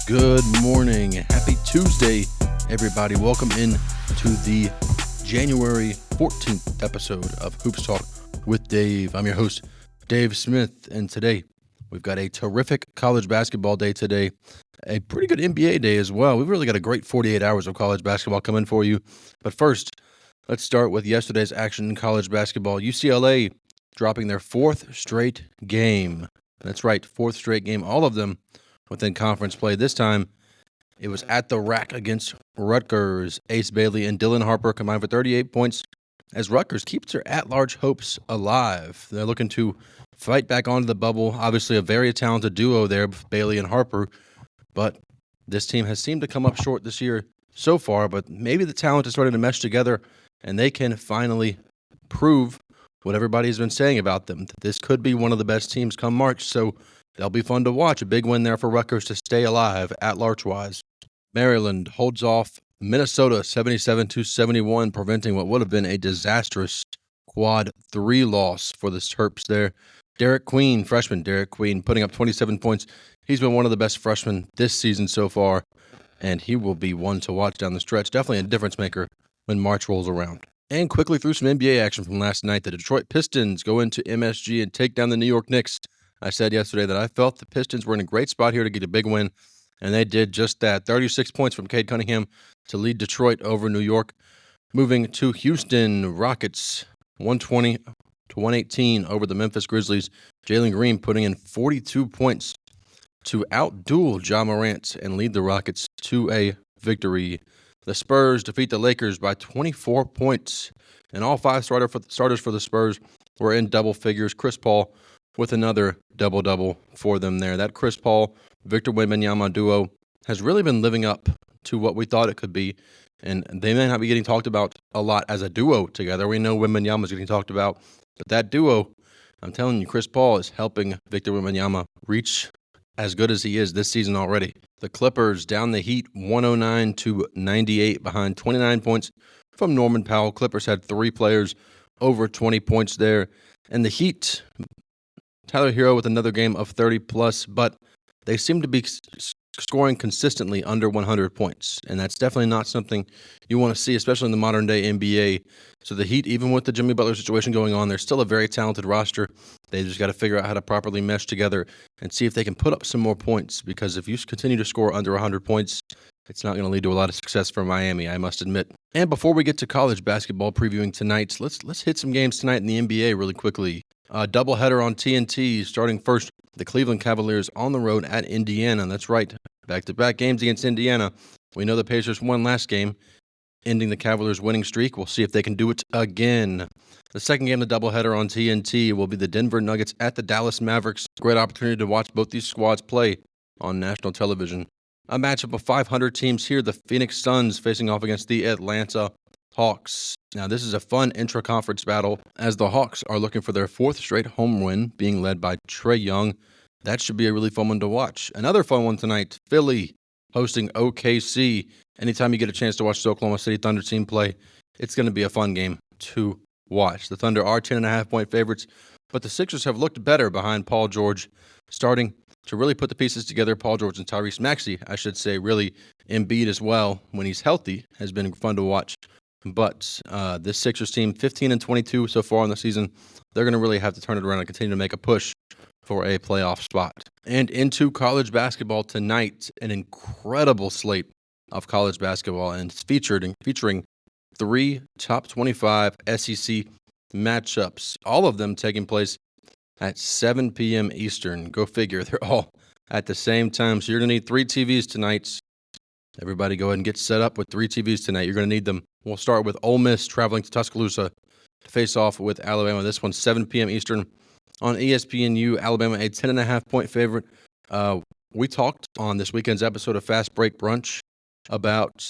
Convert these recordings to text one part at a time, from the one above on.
Good morning. Happy Tuesday, everybody. Welcome in to the January 14th episode of Hoops Talk with Dave. I'm your host, Dave Smith, and today we've got a terrific college basketball day today, a pretty good NBA day as well. We've really got a great 48 hours of college basketball coming for you. But first, let's start with yesterday's action in college basketball. UCLA dropping their fourth straight game. That's right, fourth straight game, all of them within conference play. This time, it was at the rack against Rutgers. Ace Bailey and Dylan Harper combined for 38 points as Rutgers keeps their at-large hopes alive. They're looking to fight back onto the bubble. Obviously, a very talented duo there, Bailey and Harper, but this team has seemed to come up short this year so far, but maybe the talent is starting to mesh together, and they can finally prove what everybody's been saying about them, that this could be one of the best teams come March, so they'll be fun to watch. A big win there for Rutgers to stay alive at large-wise. Maryland holds off Minnesota 77-71, preventing what would have been a disastrous quad 3 loss for the Terps there. Freshman Derek Queen, putting up 27 points. He's been one of the best freshmen this season so far, and he will be one to watch down the stretch. Definitely a difference maker when March rolls around. And quickly through some NBA action from last night, the Detroit Pistons go into MSG and take down the New York Knicks. I said yesterday that I felt the Pistons were in a great spot here to get a big win, and they did just that. 36 points from Cade Cunningham to lead Detroit over New York. Moving to Houston Rockets, 120-118 over the Memphis Grizzlies. Jalen Green putting in 42 points to outduel Ja Morant and lead the Rockets to a victory. The Spurs defeat the Lakers by 24 points, and all five starters for the Spurs were in double figures. Chris Paul with another double-double for them there. That Chris Paul, Victor Wembanyama duo has really been living up to what we thought it could be, and they may not be getting talked about a lot as a duo together. We know Wembanyama is getting talked about, but that duo, I'm telling you, Chris Paul is helping Victor Wembanyama reach as good as he is this season already. The Clippers down the Heat 109-98 behind 29 points from Norman Powell. Clippers had three players over 20 points there, and the Heat, Tyler Hero with another game of 30-plus, but they seem to be scoring consistently under 100 points, and that's definitely not something you want to see, especially in the modern-day NBA. So the Heat, even with the Jimmy Butler situation going on, they're still a very talented roster. They just got to figure out how to properly mesh together and see if they can put up some more points, because if you continue to score under 100 points, it's not going to lead to a lot of success for Miami, I must admit. And before we get to college basketball previewing tonight, let's hit some games tonight in the NBA really quickly. A doubleheader on TNT, starting first, the Cleveland Cavaliers on the road at Indiana. That's right, back-to-back games against Indiana. We know the Pacers won last game, ending the Cavaliers' winning streak. We'll see if they can do it again. The second game, the doubleheader on TNT, will be the Denver Nuggets at the Dallas Mavericks. Great opportunity to watch both these squads play on national television. A matchup of 500 teams here, the Phoenix Suns facing off against the Atlanta Hawks. Now, this is a fun intra-conference battle as the Hawks are looking for their fourth straight home win, being led by Trae Young. That should be a really fun one to watch. Another fun one tonight, Philly hosting OKC. Anytime you get a chance to watch the Oklahoma City Thunder team play, it's going to be a fun game to watch. The Thunder are 10.5-point favorites, but the Sixers have looked better behind Paul George, starting to really put the pieces together. Paul George and Tyrese Maxey, I should say, really Embiid as well when he's healthy, has been fun to watch. But this Sixers team, 15-22 so far in the season, they're going to really have to turn it around and continue to make a push for a playoff spot. And into college basketball tonight, an incredible slate of college basketball, and it's featuring three top 25 SEC matchups, all of them taking place at 7 p.m. Eastern. Go figure, they're all at the same time. So you're going to need 3 TVs tonight. Everybody go ahead and get set up with 3 TVs tonight. You're going to need them. We'll start with Ole Miss traveling to Tuscaloosa to face off with Alabama. This one's 7 p.m. Eastern on ESPNU. Alabama, a 10.5-point favorite. We talked on this weekend's episode of Fast Break Brunch about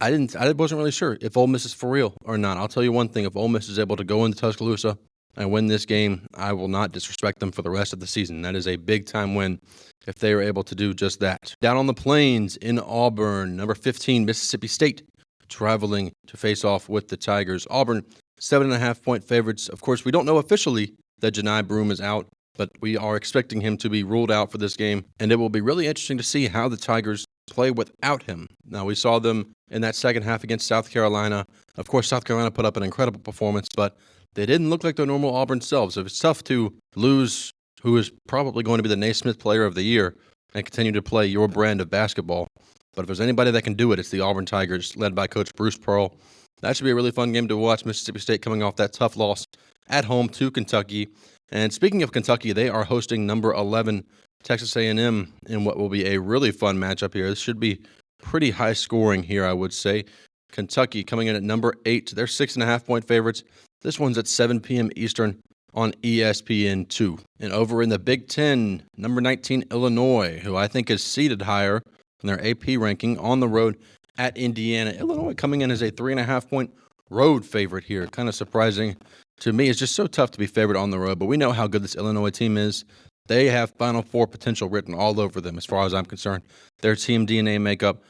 I wasn't really sure if Ole Miss is for real or not. I'll tell you one thing. If Ole Miss is able to go into Tuscaloosa and win this game, I will not disrespect them for the rest of the season. That is a big-time win if they are able to do just that. Down on the plains in Auburn, number 15, Mississippi State, traveling to face off with the Tigers. Auburn, 7.5-point favorites. Of course, we don't know officially that Janai Broome is out, but we are expecting him to be ruled out for this game, and it will be really interesting to see how the Tigers play without him. Now, we saw them in that second half against South Carolina. Of course, South Carolina put up an incredible performance, but they didn't look like their normal Auburn selves. It's tough to lose who is probably going to be the Naismith Player of the Year and continue to play your brand of basketball. But if there's anybody that can do it, it's the Auburn Tigers, led by Coach Bruce Pearl. That should be a really fun game to watch. Mississippi State coming off that tough loss at home to Kentucky. And speaking of Kentucky, they are hosting number 11 Texas A&M in what will be a really fun matchup here. This should be pretty high scoring here, I would say. Kentucky coming in at number 8. They're 6.5-point favorites. This one's at 7 p.m. Eastern on ESPN2. And over in the Big Ten, number 19 Illinois, who I think is seeded higher in their AP ranking, on the road at Indiana. Illinois coming in as a 3.5-point road favorite here. Kind of surprising to me. It's just so tough to be favored on the road, but we know how good this Illinois team is. They have Final Four potential written all over them as far as I'm concerned. Their team DNA makeup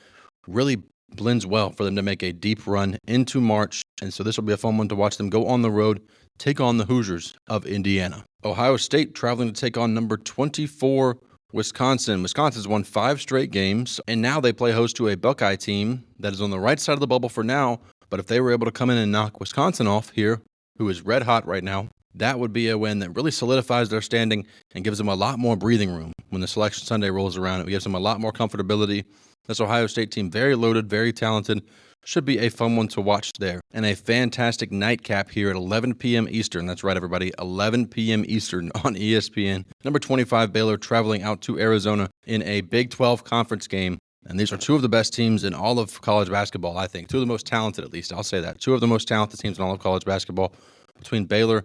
really blends well for them to make a deep run into March, and so this will be a fun one to watch them go on the road, take on the Hoosiers of Indiana. Ohio State traveling to take on number 24 Wisconsin. Wisconsin's won 5 straight games, and now they play host to a Buckeye team that is on the right side of the bubble for now, but if they were able to come in and knock Wisconsin off here, who is red hot right now, that would be a win that really solidifies their standing and gives them a lot more breathing room when the Selection Sunday rolls around. It gives them a lot more comfortability. This Ohio State team, very loaded, very talented. Should be a fun one to watch there. And a fantastic nightcap here at 11 p.m. Eastern. That's right, everybody, 11 p.m. Eastern on ESPN. Number 25 Baylor traveling out to Arizona in a Big 12 conference game. And these are two of the best teams in all of college basketball, I think. Two of the most talented, at least. I'll say that. Two of the most talented teams in all of college basketball between Baylor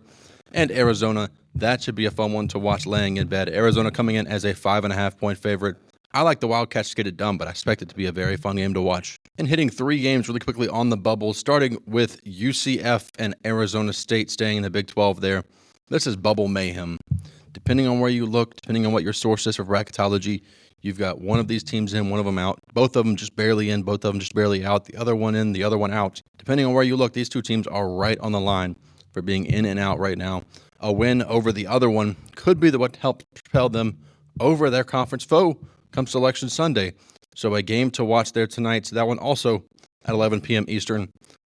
and Arizona. That should be a fun one to watch laying in bed. Arizona coming in as a 5.5-point favorite. I like the Wildcats to get it done, but I expect it to be a very fun game to watch. And hitting 3 games really quickly on the bubble, starting with UCF and Arizona State staying in the Big 12 there. This is bubble mayhem. Depending on where you look, depending on what your source is for bracketology, you've got one of these teams in, one of them out. Both of them just barely in, both of them just barely out. The other one in, the other one out. Depending on where you look, these two teams are right on the line for being in and out right now. A win over the other one could be what helps propel them over their conference foe come Selection Sunday. So a game to watch there tonight. So that one also at 11 p.m. Eastern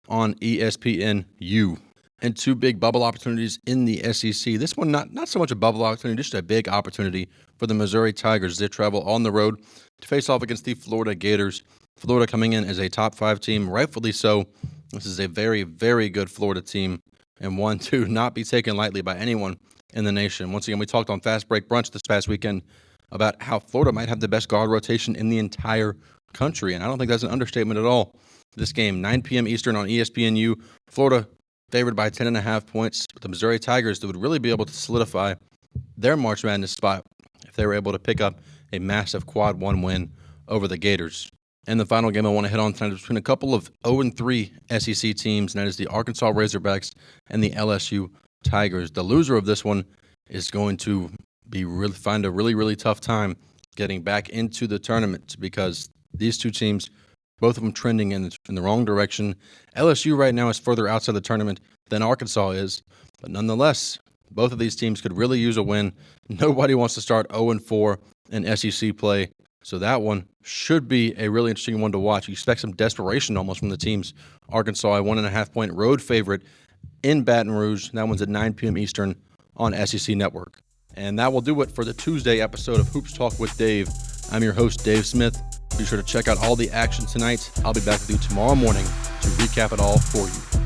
on ESPNU. And 2 big bubble opportunities in the SEC. This one not so much a bubble opportunity, just a big opportunity for the Missouri Tigers. They travel on the road to face off against the Florida Gators. Florida coming in as a top 5 team, rightfully so. This is a very, very good Florida team, and one to not be taken lightly by anyone in the nation. Once again, we talked on Fast Break Brunch this past weekend about how Florida might have the best guard rotation in the entire country, and I don't think that's an understatement at all. This game, 9 p.m. Eastern on ESPNU. Florida favored by 10.5 points. With the Missouri Tigers, that would really be able to solidify their March Madness spot if they were able to pick up a massive quad 1 win over the Gators. And the final game I want to hit on tonight is between a couple of 0-3 SEC teams, and that is the Arkansas Razorbacks and the LSU Tigers. The loser of this one is going to find a really tough time getting back into the tournament, because these two teams, both of them trending in the wrong direction. LSU right now is further outside the tournament than Arkansas is, but nonetheless, both of these teams could really use a win. Nobody wants to start 0-4 in SEC play, so that one should be a really interesting one to watch. You expect some desperation almost from the teams. Arkansas, a 1.5-point road favorite in Baton Rouge. That one's at 9 p.m. Eastern on SEC Network. And that will do it for the Tuesday episode of Hoops Talk with Dave. I'm your host, Dave Smith. Be sure to check out all the action tonight. I'll be back with you tomorrow morning to recap it all for you.